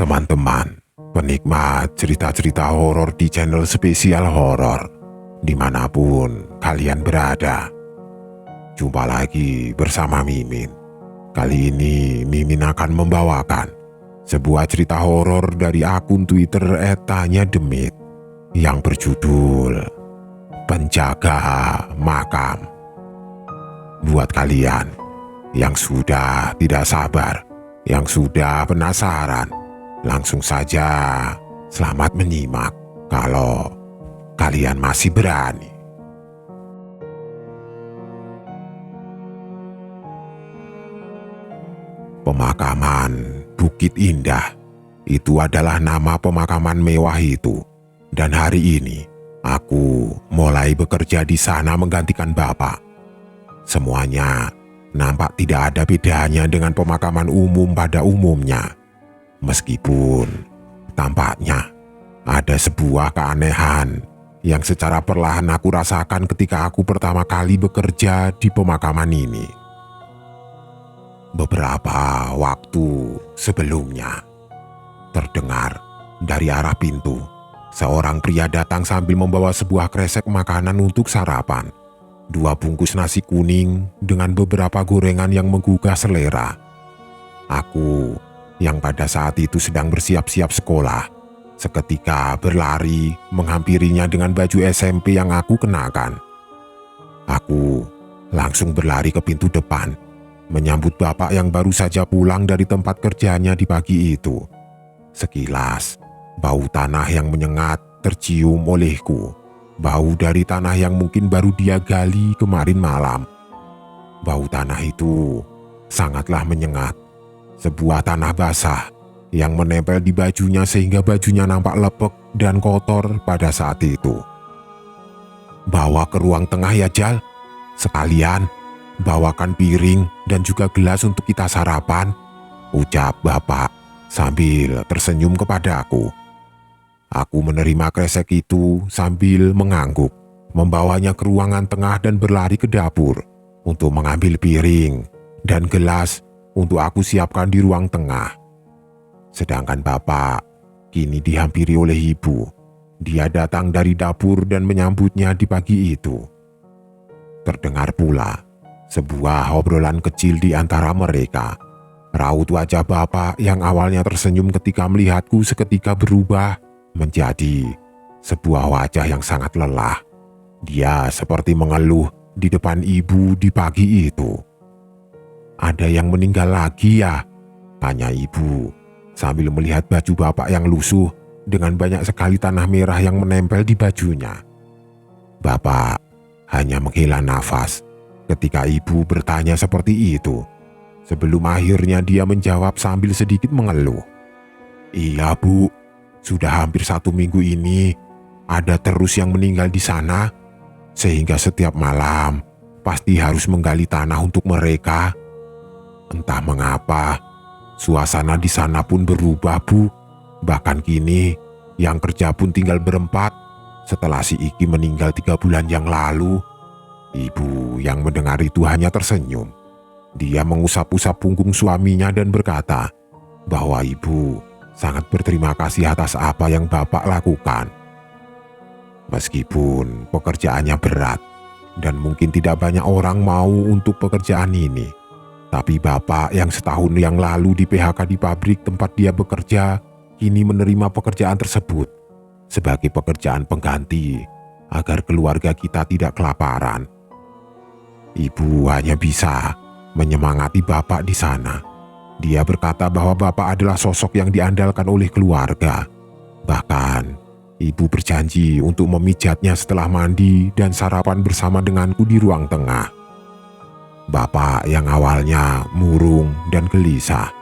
teman-teman, penikmat cerita-cerita horor di channel spesial horor, dimanapun kalian berada. Jumpa lagi bersama Mimin. Kali ini Mimin akan membawakan sebuah cerita horor dari akun Twitter @tanyademit yang berjudul Penjaga Makam. Buat kalian yang sudah tidak sabar, yang sudah penasaran, langsung saja selamat menyimak kalau kalian masih berani. Pemakaman Bukit Indah itu adalah nama pemakaman mewah itu, dan hari ini aku mulai bekerja di sana menggantikan bapak. Semuanya nampak tidak ada bedanya dengan pemakaman umum pada umumnya. Meskipun tampaknya ada sebuah keanehan yang secara perlahan aku rasakan ketika aku pertama kali bekerja di pemakaman ini. Beberapa waktu sebelumnya, terdengar dari arah pintu seorang pria datang sambil membawa sebuah kresek makanan untuk sarapan. 2 bungkus nasi kuning dengan beberapa gorengan yang menggugah selera. Aku yang pada saat itu sedang bersiap-siap sekolah, seketika berlari menghampirinya dengan baju SMP yang aku kenakan. Aku langsung berlari ke pintu depan, menyambut bapak yang baru saja pulang dari tempat kerjanya di pagi itu. Sekilas, bau tanah yang menyengat tercium olehku. Bau dari tanah yang mungkin baru dia gali kemarin malam. Bau tanah itu sangatlah menyengat. Sebuah tanah basah yang menempel di bajunya sehingga bajunya nampak lepek dan kotor pada saat itu. "Bawa ke ruang tengah ya, Jal. Sekalian bawakan piring dan juga gelas untuk kita sarapan," ucap bapak sambil tersenyum kepadaku. Aku menerima kresek itu sambil mengangguk, membawanya ke ruangan tengah dan berlari ke dapur untuk mengambil piring dan gelas untuk aku siapkan di ruang tengah. Sedangkan bapak kini dihampiri oleh ibu. Dia datang dari dapur dan menyambutnya di pagi itu. Terdengar pula sebuah obrolan kecil di antara mereka. Raut wajah bapak yang awalnya tersenyum ketika melihatku seketika berubah menjadi sebuah wajah yang sangat lelah. Dia seperti mengeluh di depan ibu di pagi itu. "Ada yang meninggal lagi ya?" tanya ibu sambil melihat baju bapak yang lusuh dengan banyak sekali tanah merah yang menempel di bajunya. Bapak hanya menghela nafas ketika ibu bertanya seperti itu. Sebelum akhirnya dia menjawab sambil sedikit mengeluh. "Iya, Bu. Sudah hampir 1 minggu ini ada terus yang meninggal di sana, sehingga setiap malam pasti harus menggali tanah untuk mereka. Entah mengapa, suasana di sana pun berubah, Bu. Bahkan kini yang kerja pun tinggal berempat setelah si Iki meninggal 3 bulan yang lalu." Ibu yang mendengar itu hanya tersenyum. Dia mengusap-usap punggung suaminya dan berkata bahwa ibu sangat berterima kasih atas apa yang bapak lakukan. Meskipun pekerjaannya berat dan mungkin tidak banyak orang mau untuk pekerjaan ini, tapi bapak yang setahun yang lalu di PHK di pabrik tempat dia bekerja kini menerima pekerjaan tersebut sebagai pekerjaan pengganti agar keluarga kita tidak kelaparan. Ibu hanya bisa menyemangati bapak di sana. Dia berkata bahwa bapak adalah sosok yang diandalkan oleh keluarga. Bahkan, ibu berjanji untuk memijatnya setelah mandi dan sarapan bersama denganku di ruang tengah. Bapak yang awalnya murung dan gelisah,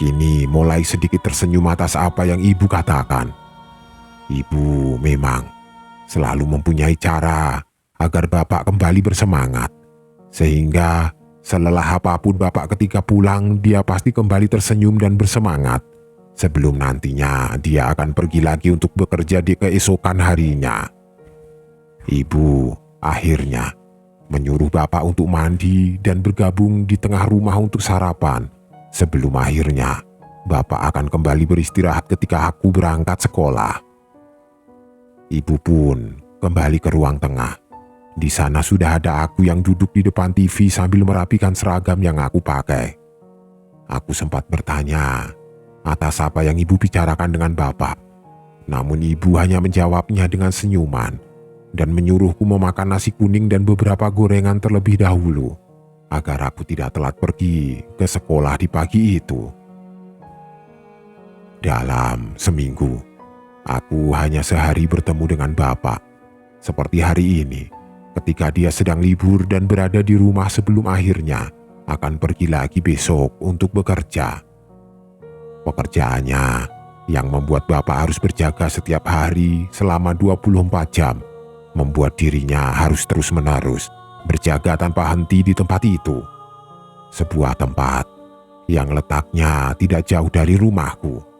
kini mulai sedikit tersenyum atas apa yang ibu katakan. Ibu memang selalu mempunyai cara agar bapak kembali bersemangat. Sehingga selelah apapun bapak ketika pulang, dia pasti kembali tersenyum dan bersemangat. Sebelum nantinya dia akan pergi lagi untuk bekerja di keesokan harinya. Ibu akhirnya menyuruh bapak untuk mandi dan bergabung di tengah rumah untuk sarapan. Sebelum akhirnya Bapak akan kembali beristirahat ketika aku berangkat sekolah. Ibu pun kembali ke ruang tengah. Di sana sudah ada aku yang duduk di depan TV sambil merapikan seragam yang aku pakai. Aku sempat bertanya atas apa yang ibu bicarakan dengan bapak. Namun ibu hanya menjawabnya dengan senyuman dan menyuruhku memakan nasi kuning dan beberapa gorengan terlebih dahulu agar aku tidak telat pergi ke sekolah di pagi itu. Dalam seminggu, aku hanya sehari bertemu dengan bapak. Seperti hari ini, ketika dia sedang libur dan berada di rumah sebelum akhirnya akan pergi lagi besok untuk bekerja. Pekerjaannya yang membuat bapak harus berjaga setiap hari selama 24 jam, membuat dirinya harus terus-menerus berjaga tanpa henti di tempat itu. Sebuah tempat yang letaknya tidak jauh dari rumahku.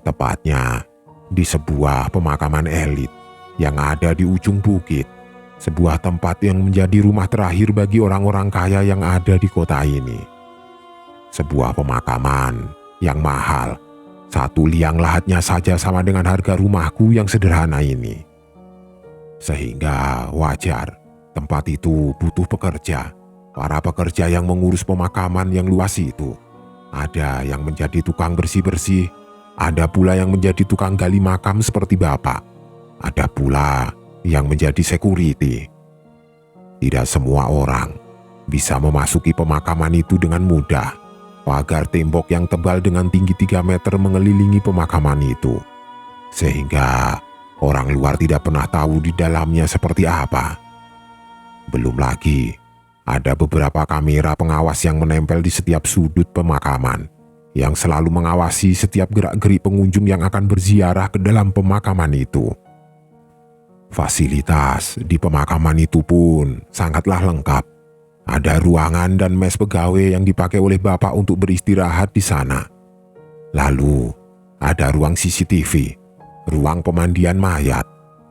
Tepatnya di sebuah pemakaman elit yang ada di ujung bukit. Sebuah tempat yang menjadi rumah terakhir bagi orang-orang kaya yang ada di kota ini. Sebuah pemakaman yang mahal. 1 liang lahatnya saja sama dengan harga rumahku yang sederhana ini. Sehingga wajar tempat itu butuh pekerja. Para pekerja yang mengurus pemakaman yang luas itu. Ada yang menjadi tukang bersih-bersih. Ada pula yang menjadi tukang gali makam seperti bapak. Ada pula yang menjadi security. Tidak semua orang bisa memasuki pemakaman itu dengan mudah. Pagar tembok yang tebal dengan tinggi 3 meter mengelilingi pemakaman itu. Sehingga orang luar tidak pernah tahu di dalamnya seperti apa. Belum lagi, ada beberapa kamera pengawas yang menempel di setiap sudut pemakaman, yang selalu mengawasi setiap gerak-gerik pengunjung yang akan berziarah ke dalam pemakaman itu. Fasilitas di pemakaman itu pun sangatlah lengkap. Ada ruangan dan mes pegawai yang dipakai oleh bapak untuk beristirahat di sana. Lalu, ada ruang CCTV, ruang pemandian mayat,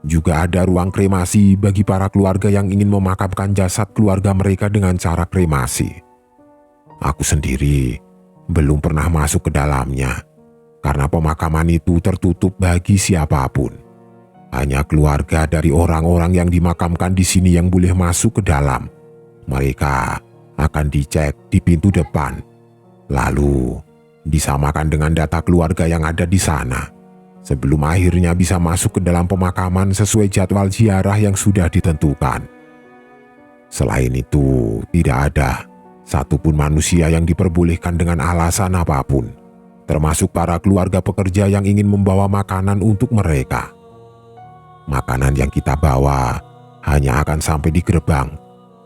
juga ada ruang kremasi bagi para keluarga yang ingin memakamkan jasad keluarga mereka dengan cara kremasi. Aku sendiri belum pernah masuk ke dalamnya, karena pemakaman itu tertutup bagi siapapun. Hanya keluarga dari orang-orang yang dimakamkan di sini yang boleh masuk ke dalam. Mereka akan dicek di pintu depan, lalu disamakan dengan data keluarga yang ada di sana, sebelum akhirnya bisa masuk ke dalam pemakaman sesuai jadwal ziarah yang sudah ditentukan. Selain itu, tidak ada satupun manusia yang diperbolehkan dengan alasan apapun, termasuk para keluarga pekerja yang ingin membawa makanan untuk mereka. Makanan yang kita bawa hanya akan sampai di gerbang.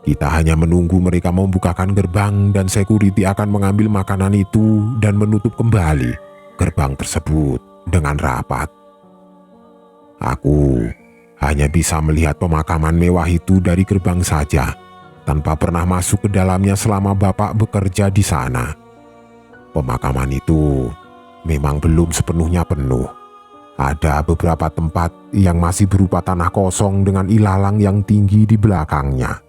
Kita hanya menunggu mereka membukakan gerbang dan security akan mengambil makanan itu dan menutup kembali gerbang tersebut dengan rapat. Aku hanya bisa melihat pemakaman mewah itu dari gerbang saja, tanpa pernah masuk ke dalamnya selama bapak bekerja di sana. Pemakaman itu memang belum sepenuhnya penuh. Ada beberapa tempat yang masih berupa tanah kosong dengan ilalang yang tinggi di belakangnya.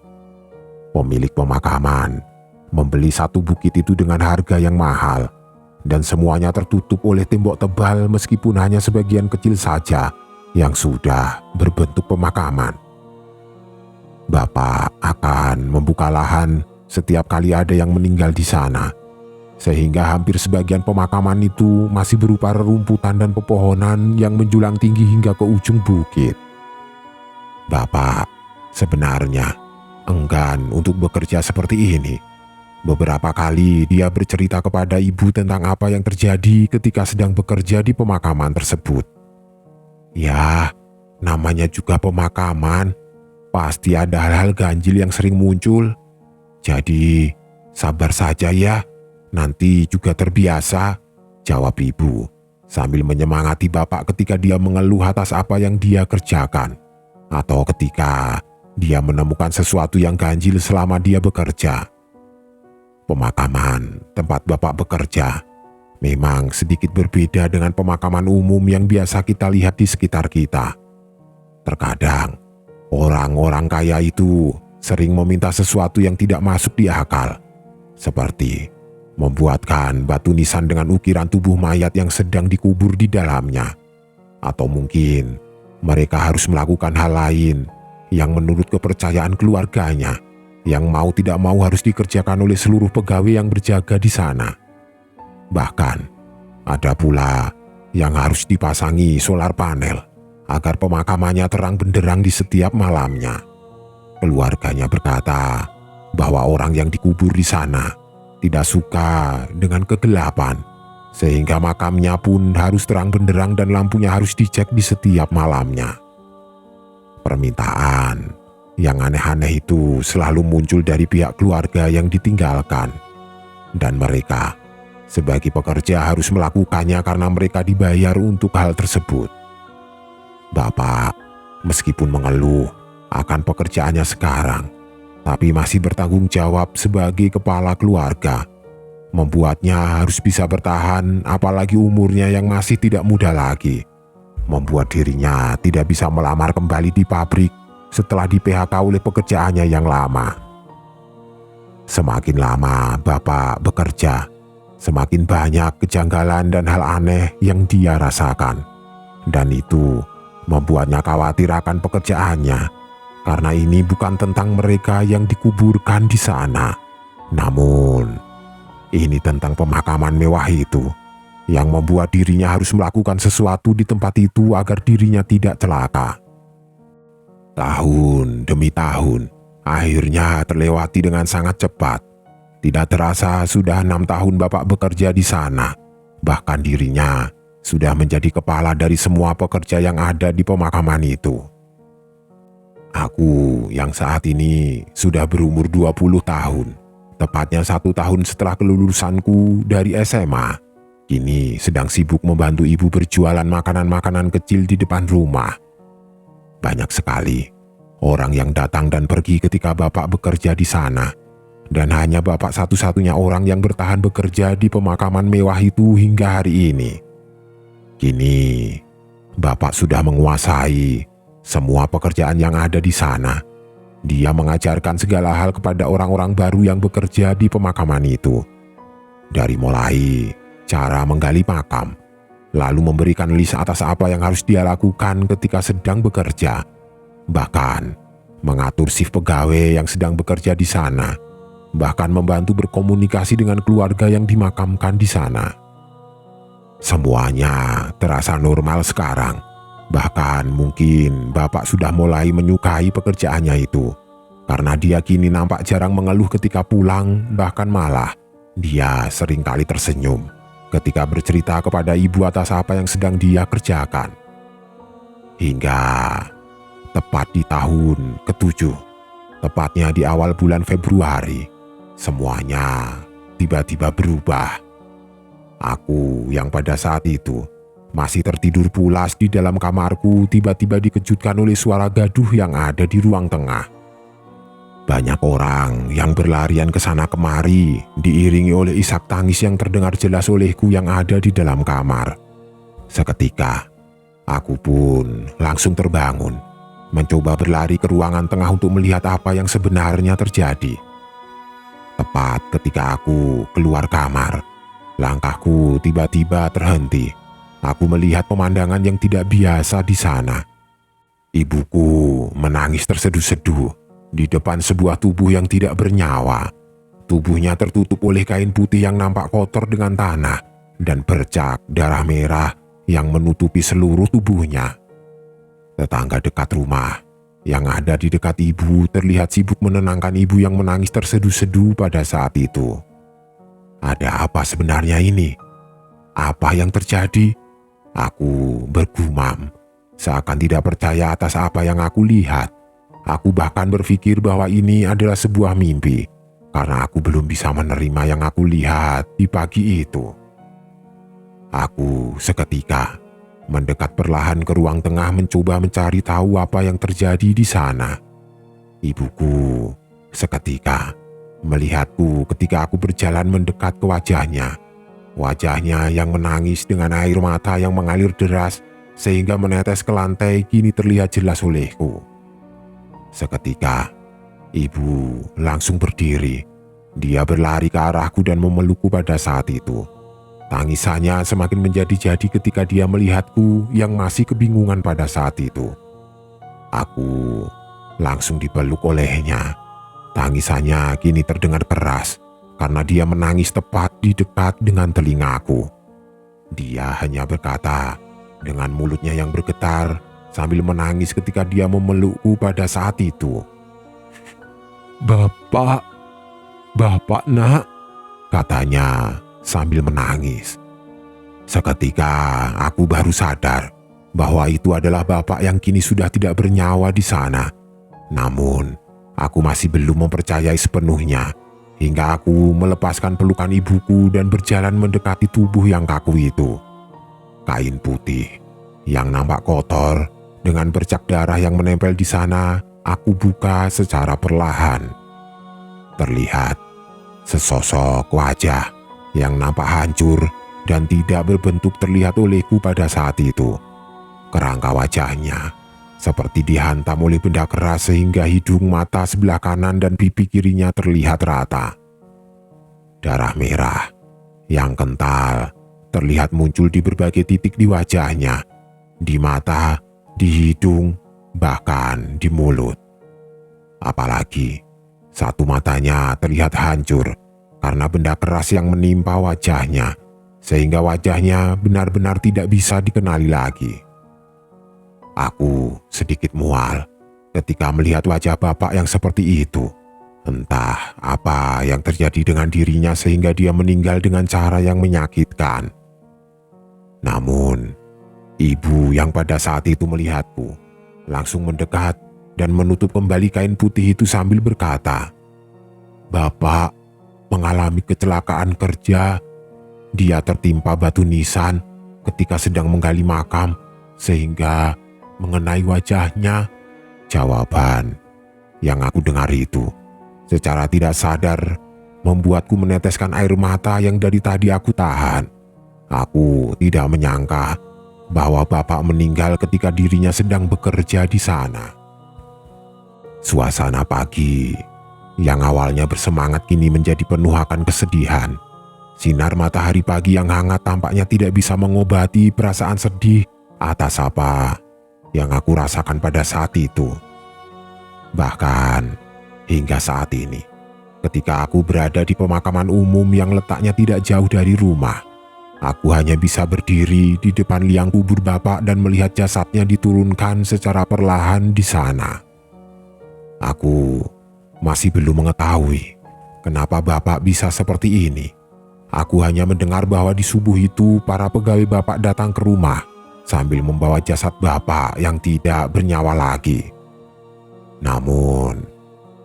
Pemilik pemakaman membeli 1 bukit itu dengan harga yang mahal, dan semuanya tertutup oleh tembok tebal meskipun hanya sebagian kecil saja yang sudah berbentuk pemakaman. Bapak akan membuka lahan setiap kali ada yang meninggal di sana, sehingga hampir sebagian pemakaman itu masih berupa rerumputan dan pepohonan yang menjulang tinggi hingga ke ujung bukit. Bapak sebenarnya enggan untuk bekerja seperti ini. Beberapa kali dia bercerita kepada ibu tentang apa yang terjadi ketika sedang bekerja di pemakaman tersebut. Ya, namanya juga pemakaman, pasti ada hal-hal ganjil yang sering muncul. Jadi, sabar saja ya, nanti juga terbiasa, jawab ibu, sambil menyemangati bapak ketika dia mengeluh atas apa yang dia kerjakan, atau ketika dia menemukan sesuatu yang ganjil selama dia bekerja. Pemakaman tempat bapak bekerja memang sedikit berbeda dengan pemakaman umum yang biasa kita lihat di sekitar kita. Terkadang, orang-orang kaya itu sering meminta sesuatu yang tidak masuk di akal, seperti membuatkan batu nisan dengan ukiran tubuh mayat yang sedang dikubur di dalamnya. Atau mungkin mereka harus melakukan hal lain yang menurut kepercayaan keluarganya, yang mau tidak mau harus dikerjakan oleh seluruh pegawai yang berjaga di sana. Bahkan ada pula yang harus dipasangi solar panel agar pemakamannya terang benderang di setiap malamnya. Keluarganya berkata bahwa orang yang dikubur di sana tidak suka dengan kegelapan, sehingga makamnya pun harus terang benderang dan lampunya harus dicek di setiap malamnya. Permintaan yang aneh-aneh itu selalu muncul dari pihak keluarga yang ditinggalkan, dan mereka sebagai pekerja harus melakukannya karena mereka dibayar untuk hal tersebut. Bapak, meskipun mengeluh akan pekerjaannya sekarang, tapi masih bertanggung jawab sebagai kepala keluarga, membuatnya harus bisa bertahan, apalagi umurnya yang masih tidak muda lagi, membuat dirinya tidak bisa melamar kembali di pabrik setelah di PHK oleh pekerjaannya yang lama. Semakin lama Bapak bekerja, semakin banyak kejanggalan dan hal aneh yang dia rasakan, dan itu membuatnya khawatir akan pekerjaannya. Karena ini bukan tentang mereka yang dikuburkan di sana, namun ini tentang pemakaman mewah itu yang membuat dirinya harus melakukan sesuatu di tempat itu agar dirinya tidak celaka. Tahun demi tahun akhirnya terlewati dengan sangat cepat. Tidak terasa sudah 6 tahun Bapak bekerja di sana. Bahkan dirinya sudah menjadi kepala dari semua pekerja yang ada di pemakaman itu. Aku yang saat ini sudah berumur 20 tahun, tepatnya 1 tahun setelah kelulusanku dari SMA, kini sedang sibuk membantu ibu berjualan makanan-makanan kecil di depan rumah. Banyak sekali orang yang datang dan pergi ketika Bapak bekerja di sana, dan hanya Bapak satu-satunya orang yang bertahan bekerja di pemakaman mewah itu hingga hari ini. Kini Bapak sudah menguasai semua pekerjaan yang ada di sana. Dia mengajarkan segala hal kepada orang-orang baru yang bekerja di pemakaman itu. Dari mulai cara menggali makam, lalu memberikan list atas apa yang harus dia lakukan ketika sedang bekerja, bahkan mengatur shift pegawai yang sedang bekerja di sana, bahkan membantu berkomunikasi dengan keluarga yang dimakamkan di sana. Semuanya terasa normal sekarang. Bahkan mungkin Bapak sudah mulai menyukai pekerjaannya itu, karena dia kini nampak jarang mengeluh ketika pulang, bahkan malah dia seringkali tersenyum ketika bercerita kepada ibu atas apa yang sedang dia kerjakan. Hingga tepat di tahun ke-7, tepatnya di awal bulan Februari, semuanya tiba-tiba berubah. Aku yang pada saat itu masih tertidur pulas di dalam kamarku tiba-tiba dikejutkan oleh suara gaduh yang ada di ruang tengah. Banyak orang yang berlarian ke sana kemari diiringi oleh isak tangis yang terdengar jelas olehku yang ada di dalam kamar. Seketika, aku pun langsung terbangun, mencoba berlari ke ruangan tengah untuk melihat apa yang sebenarnya terjadi. Tepat ketika aku keluar kamar, langkahku tiba-tiba terhenti. Aku melihat pemandangan yang tidak biasa di sana. Ibuku menangis terseduh-seduh di depan sebuah tubuh yang tidak bernyawa. Tubuhnya tertutup oleh kain putih yang nampak kotor dengan tanah dan bercak darah merah yang menutupi seluruh tubuhnya. Tetangga dekat rumah yang ada di dekat ibu terlihat sibuk menenangkan ibu yang menangis terseduh-seduh pada saat itu. Ada apa sebenarnya ini? Apa yang terjadi? Aku bergumam, seakan tidak percaya atas apa yang aku lihat. Aku bahkan berpikir bahwa ini adalah sebuah mimpi, karena aku belum bisa menerima yang aku lihat di pagi itu. Aku seketika mendekat perlahan ke ruang tengah mencoba mencari tahu apa yang terjadi di sana. Ibuku seketika melihatku ketika aku berjalan mendekat ke wajahnya. Wajahnya yang menangis dengan air mata yang mengalir deras sehingga menetes ke lantai kini terlihat jelas olehku. Seketika, ibu langsung berdiri Dia berlari ke arahku dan memelukku pada saat itu. Tangisannya semakin menjadi-jadi ketika dia melihatku yang masih kebingungan pada saat itu. Aku langsung dipeluk olehnya. Tangisannya kini terdengar keras karena dia menangis tepat di dekat dengan telingaku. Dia hanya berkata dengan mulutnya yang bergetar sambil menangis ketika dia memelukku pada saat itu. "Bapak, Bapak nak," katanya sambil menangis. Seketika aku baru sadar bahwa itu adalah bapak yang kini sudah tidak bernyawa di sana. Namun, aku masih belum mempercayai sepenuhnya hingga aku melepaskan pelukan ibuku dan berjalan mendekati tubuh yang kaku itu. Kain putih yang nampak kotor dengan bercak darah yang menempel di sana, aku buka secara perlahan. Terlihat sesosok wajah yang nampak hancur dan tidak berbentuk terlihat olehku pada saat itu. Kerangka wajahnya seperti dihantam oleh benda keras sehingga hidung, mata sebelah kanan dan pipi kirinya terlihat rata. Darah merah yang kental terlihat muncul di berbagai titik di wajahnya, di mata, di hidung, bahkan di mulut. Apalagi satu matanya terlihat hancur karena benda keras yang menimpa wajahnya, sehingga wajahnya benar-benar tidak bisa dikenali lagi. Aku sedikit mual ketika melihat wajah bapak yang seperti itu. Entah apa yang terjadi dengan dirinya sehingga dia meninggal dengan cara yang menyakitkan. Namun, ibu yang pada saat itu melihatku langsung mendekat dan menutup kembali kain putih itu sambil berkata, "Bapak mengalami kecelakaan kerja. Dia tertimpa batu nisan ketika sedang menggali makam sehingga mengenai wajahnya." Jawaban yang aku dengar itu secara tidak sadar membuatku meneteskan air mata yang dari tadi aku tahan. Aku tidak menyangka bahwa bapak meninggal ketika dirinya sedang bekerja di sana. Suasana pagi yang awalnya bersemangat kini menjadi penuh akan kesedihan. Sinar matahari pagi yang hangat tampaknya tidak bisa mengobati perasaan sedih atas apa yang aku rasakan pada saat itu. Bahkan hingga saat ini, ketika aku berada di pemakaman umum yang letaknya tidak jauh dari rumah, aku hanya bisa berdiri di depan liang kubur bapak dan melihat jasadnya diturunkan secara perlahan di sana. Aku masih belum mengetahui kenapa bapak bisa seperti ini. Aku hanya mendengar bahwa di subuh itu para pegawai bapak datang ke rumah sambil membawa jasad bapak yang tidak bernyawa lagi. Namun,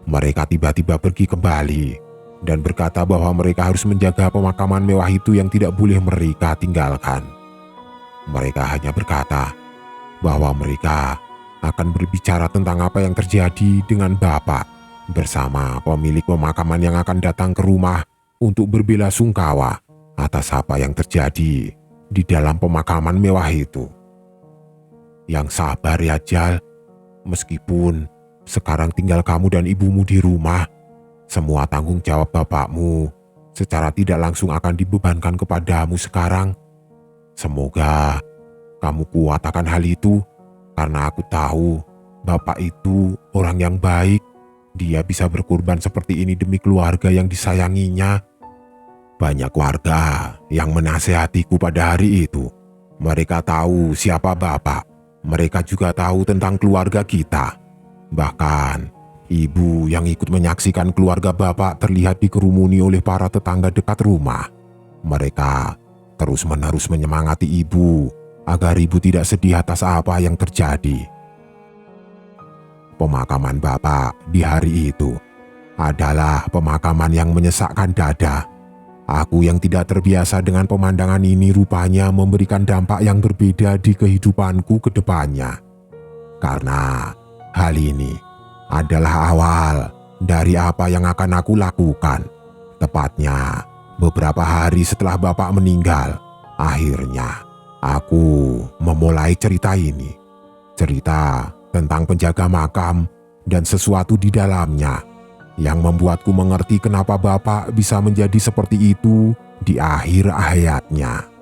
mereka tiba-tiba pergi kembali dan berkata bahwa mereka harus menjaga pemakaman mewah itu yang tidak boleh mereka tinggalkan. Mereka hanya berkata bahwa mereka akan berbicara tentang apa yang terjadi dengan bapak bersama pemilik pemakaman yang akan datang ke rumah untuk berbelasungkawa atas apa yang terjadi di dalam pemakaman mewah itu. Yang sabar ya Jal, meskipun sekarang tinggal kamu dan ibumu di rumah, semua tanggung jawab bapakmu secara tidak langsung akan dibebankan kepadamu sekarang. Semoga kamu kuat akan hal itu, karena aku tahu bapak itu orang yang baik. Dia bisa berkorban seperti ini demi keluarga yang disayanginya. Banyak warga yang menasehatiku pada hari itu. Mereka tahu siapa bapak. Mereka juga tahu tentang keluarga kita. Bahkan, ibu yang ikut menyaksikan keluarga bapak terlihat dikerumuni oleh para tetangga dekat rumah. Mereka terus-menerus menyemangati ibu agar ibu tidak sedih atas apa yang terjadi. Pemakaman bapak di hari itu adalah pemakaman yang menyesakkan dada. Aku yang tidak terbiasa dengan pemandangan ini rupanya memberikan dampak yang berbeda di kehidupanku ke depannya. Karena hal ini adalah awal dari apa yang akan aku lakukan. Tepatnya beberapa hari setelah bapak meninggal, akhirnya aku memulai cerita ini. Cerita tentang penjaga makam dan sesuatu di dalamnya. yang membuatku mengerti kenapa Bapak bisa menjadi seperti itu di akhir hayatnya.